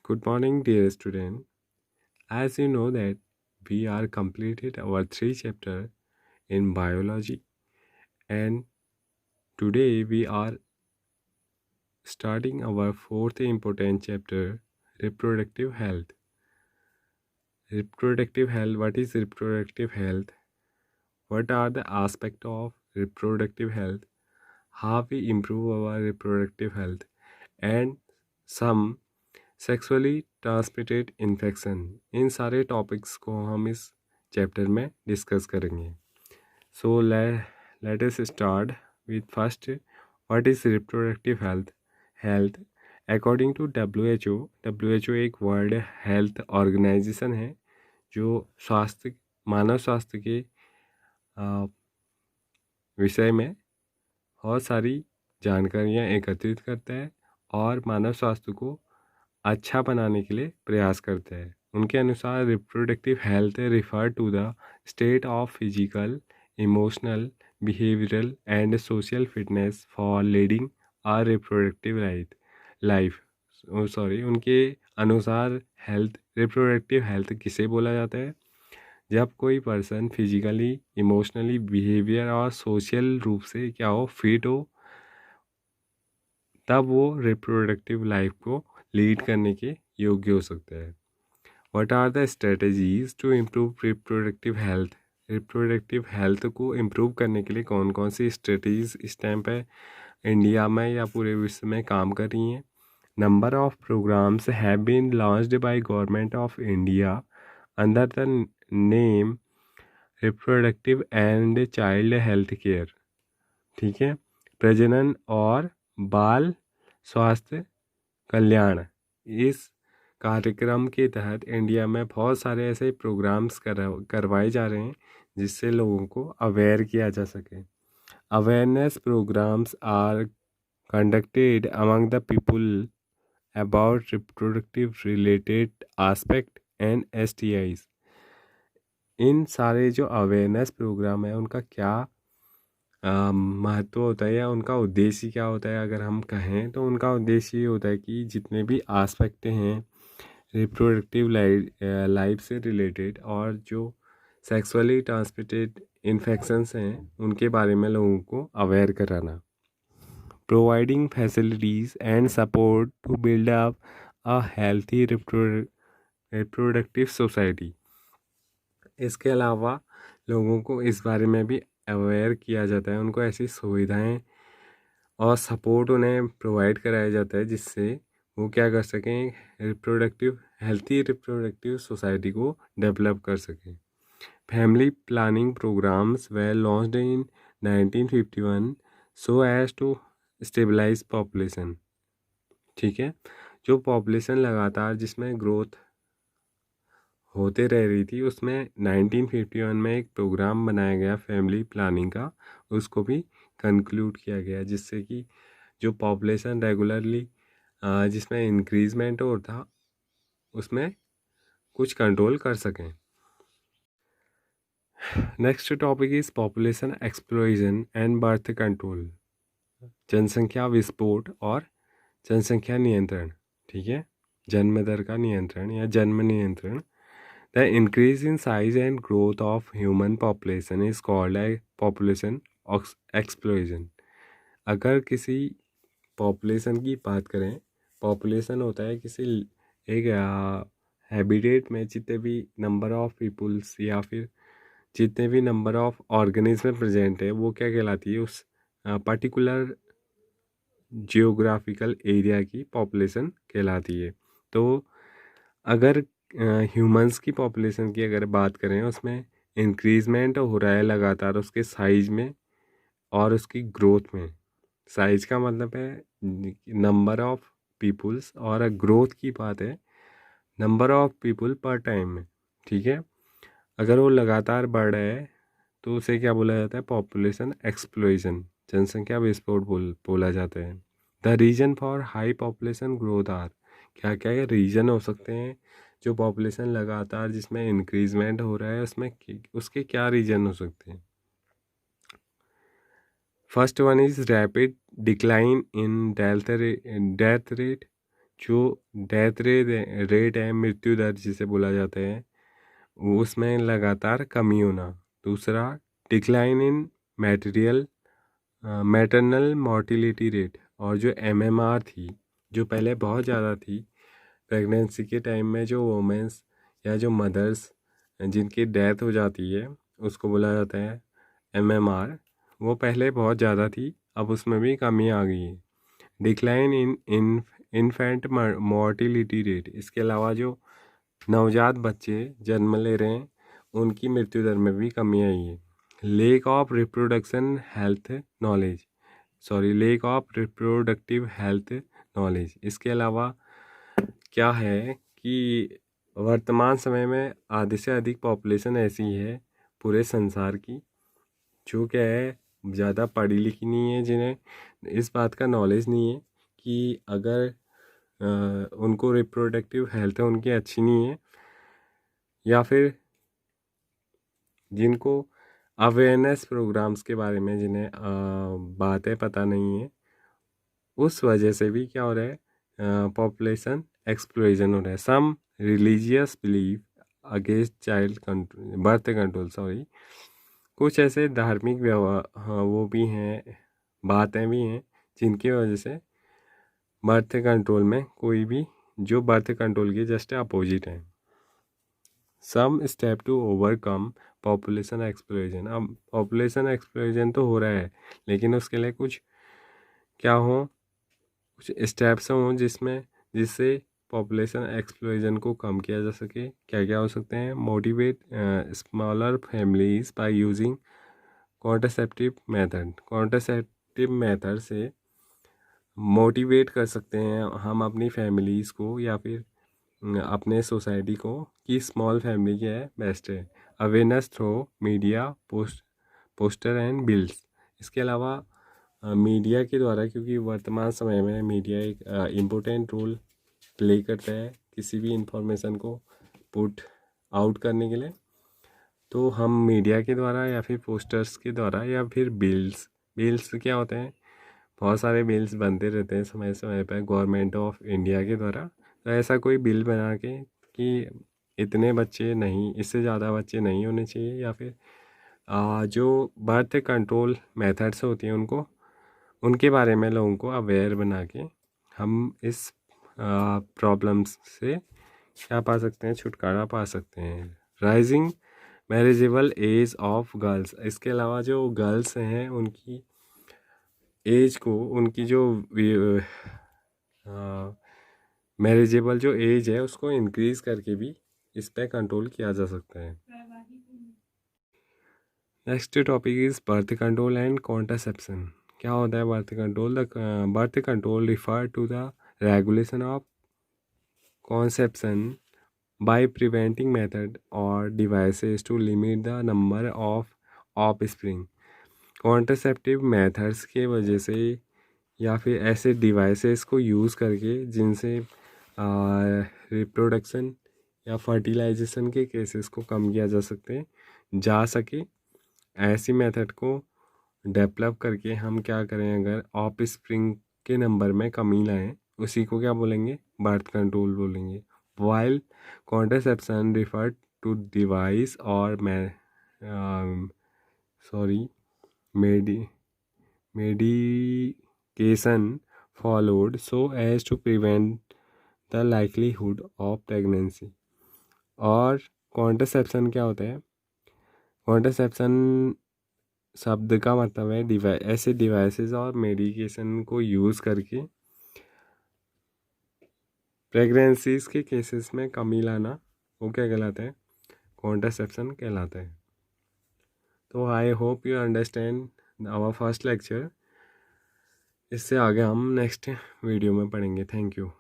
Good morning, dear student. As you know that we are completed our three chapter in biology, and today we are starting our fourth important chapter, reproductive health. Reproductive health. What is reproductive health? What are the aspects of reproductive health? How we improve our reproductive health, and some sexually transmitted infection. इन सारे topics को हम इस chapter में discuss करेंगे। So let us start with first, what is reproductive health according to W H O एक world health organisation है जो मानव स्वास्थ्य के विषय में बहुत सारी जानकारियाँ एकत्रित करता है और मानव स्वास्थ्य को अच्छा बनाने के लिए प्रयास करते हैं। उनके अनुसार reproductive health refer to the state of physical, emotional, behavioural and social fitness for leading a reproductive life. उनके अनुसार रिप्रोडक्टिव हेल्थ किसे बोला जाता है? जब कोई पर्सन फिजिकली, इमोशनली, बिहेवियर और सोशल रूप से क्या हो, फिट हो, तब वो रिप्रोडक्टिव लाइफ को लीड करने के योग्य हो सकता है। What are the strategies to improve reproductive health? Reproductive health को इम्प्रूव करने के लिए कौन कौन सी स्ट्रेटजीज इस टाइम पे इंडिया में या पूरे विश्व में काम कर रही हैं? Number of programmes have been launched by government of India under the name reproductive and child health care. ठीक है, प्रजनन और बाल स्वास्थ्य कल्याण। इस कार्यक्रम के तहत इंडिया में बहुत सारे ऐसे प्रोग्राम्स करवाए जा रहे हैं जिससे लोगों को अवेयर किया जा सके। Awareness programmes are conducted among the people about reproductive related aspect and STIs। इन सारे जो अवेयरनेस प्रोग्राम है उनका क्या महत्व होता है या उनका उद्देश्य क्या होता है? अगर हम कहें तो उनका उद्देश्य ये होता है कि जितने भी आस्पेक्ट हैं रिप्रोडक्टिव लाइफ से रिलेटेड और जो सेक्सुअली ट्रांसमिटेड इन्फेक्शंस हैं उनके बारे में लोगों को अवेयर कराना। Providing facilities and support to build up a healthy reproductive society. इसके अलावा लोगों को इस बारे में भी अवेयर किया जाता है, उनको ऐसी सुविधाएं और सपोर्ट उन्हें प्रोवाइड कराया जाता है जिससे वो क्या कर सकें, हेल्थी रिप्रोडक्टिव सोसाइटी को डेवलप कर सकें। Family planning programmes were launched in 1951 so as to stabilise population. ठीक है, जो पॉपुलेशन लगातार जिसमें ग्रोथ होते रह रही थी उसमें 1951 में एक प्रोग्राम बनाया गया फैमिली प्लानिंग का, उसको भी कंक्लूड किया गया जिससे कि जो पॉपुलेशन रेगुलरली जिसमें इंक्रीजमेंट हो था उसमें कुछ कंट्रोल कर सकें। Next topic is population explosion and birth control. जनसंख्या विस्फोट और जनसंख्या नियंत्रण। ठीक है, जन्म दर का नियंत्रण या जन्म नियंत्रण। The increase in size and growth of human population is called a population explosion। अगर किसी पॉपुलेशन की बात करें, पॉपुलेशन होता है किसी एक हैबिटेट में जितने भी नंबर ऑफ पीपुल्स या फिर जितने भी नंबर ऑफ ऑर्गेनिज्म प्रेजेंट है वो क्या कहलाती है, उस पर्टिकुलर जियोग्राफिकल एरिया की पॉपुलेशन कहलाती है। तो अगर ह्यूमंस की पॉपुलेशन की अगर बात करें उसमें इंक्रीजमेंट हो रहा है लगातार उसके साइज में और उसकी ग्रोथ में। साइज का मतलब है नंबर ऑफ पीपुल्स और ग्रोथ की बात है नंबर ऑफ पीपुल पर टाइम में। ठीक है, अगर वो लगातार बढ़ रहा है तो उसे क्या बोला जाता है? पॉपुलेशन एक्सप्लोजन, जनसंख्या विस्फोट बोला जाता है। The reason for high population growth are, क्या क्या रीजन हो सकते हैं जो पॉपुलेशन लगातार जिसमें इंक्रीजमेंट हो रहा है उसमें उसके क्या रीजन हो सकते हैं? First one is rapid decline in death rate. जो डेथ रेट है, मृत्यु दर जिसे बोला जाता है, उसमें लगातार कमी होना। दूसरा, decline in maternal mortality rate, और जो MMR थी, जो पहले बहुत ज़्यादा थी प्रेगनेंसी के टाइम में, जो वोमेंस या जो मदर्स जिनकी डेथ हो जाती है उसको बोला जाता है MMR, वो पहले बहुत ज़्यादा थी, अब उसमें भी कमी आ गई है। Decline in infant mortality rate, इसके अलावा जो नवजात बच्चे जन्म ले रहे हैं उनकी मृत्यु दर में भी कमी आई है। Lake of reproduction health knowledge, lake of reproductive health knowledge, इसके अलावा क्या है कि वर्तमान समय में आधे से अधिक पॉपुलेशन ऐसी है पूरे संसार की जो क्या है ज़्यादा पढ़ी लिखी नहीं है, जिन्हें इस बात का नॉलेज नहीं है कि अगर उनको रिप्रोडक्टिव हेल्थ उनकी अच्छी नहीं है, या फिर जिनको अवेयरनेस प्रोग्राम्स के बारे में जिन्हें बातें पता नहीं है, उस वजह से भी क्या हो रहा है, पॉपुलेशन एक्सप्लोजन हो रहा है। Some religious believe against child birth control, कुछ ऐसे धार्मिक व्यवहार वो भी हैं, बातें भी हैं जिनकी वजह से बर्थ कंट्रोल में कोई भी जो बर्थ कंट्रोल के जस्ट अपोजिट है। Some step to overcome population explosion, अब पॉपुलेशन एक्सप्लोजन तो हो रहा है, लेकिन उसके लिए कुछ क्या हो, कुछ स्टेप्स हों जिससे पॉपुलेशन एक्सप्लोजन को कम किया जा सके। क्या क्या हो सकते हैं? Motivate smaller families by using contraceptive method से मोटिवेट कर सकते हैं हम अपनी फैमिलीज़ को या फिर अपने सोसाइटी को कि स्मॉल फैमिली क्या है बेस्ट है। Awareness through media poster and bills, इसके अलावा मीडिया के द्वारा, क्योंकि वर्तमान समय में मीडिया एक इम्पोर्टेंट रोल प्ले करता है किसी भी इंफॉर्मेशन को पुट आउट करने के लिए, तो हम मीडिया के द्वारा या फिर पोस्टर्स के द्वारा या फिर बिल्स क्या होते हैं, बहुत सारे बिल्स बनते रहते हैं समय समय पर गवर्नमेंट ऑफ इंडिया के द्वारा। तो ऐसा कोई बिल बना के कि इतने बच्चे नहीं, इससे ज़्यादा बच्चे नहीं होने चाहिए, या फिर जो बर्थ कंट्रोल मेथड्स होती हैं उनके बारे में लोगों को अवेयर बना के हम इस प्रॉब्लम्स से क्या पा सकते हैं, छुटकारा पा सकते हैं। Rising marriageable age of girls, इसके अलावा जो गर्ल्स हैं उनकी एज को, उनकी जो मैरिजेबल जो एज है उसको इंक्रीज करके भी इस पर कंट्रोल किया जा सकता है। Next topic is birth control and contraception. क्या होता है birth control? The birth control refer to the regulation of conception by preventing method or devices to limit the number of offspring। Contraceptive methods के वजह से या फिर ऐसे devices को यूज़ करके जिनसे रिप्रोडक्शन या फर्टिलाइजेशन के केसेस को कम किया जा सके, ऐसी मेथड को डेवलप करके हम क्या करें, अगर ऑफस्प्रिंग के नंबर में कमी लाएं, उसी को क्या बोलेंगे? बर्थ कंट्रोल बोलेंगे। While contraception referred to device or medication followed so as to prevent the likelihood of pregnancy। और कॉन्ट्रासेप्शन क्या होता है? कॉन्ट्रासेप्शन शब्द का मतलब है ऐसे डिवाइसेस और मेडिकेशन को यूज़ करके प्रेगनेंसीज के केसेस में कमी लाना, वो क्या कहलाता है? कॉन्ट्रासेप्शन कहलाता है। तो I hope you understand our first lecture. इससे आगे हम नेक्स्ट वीडियो में पढ़ेंगे। Thank you.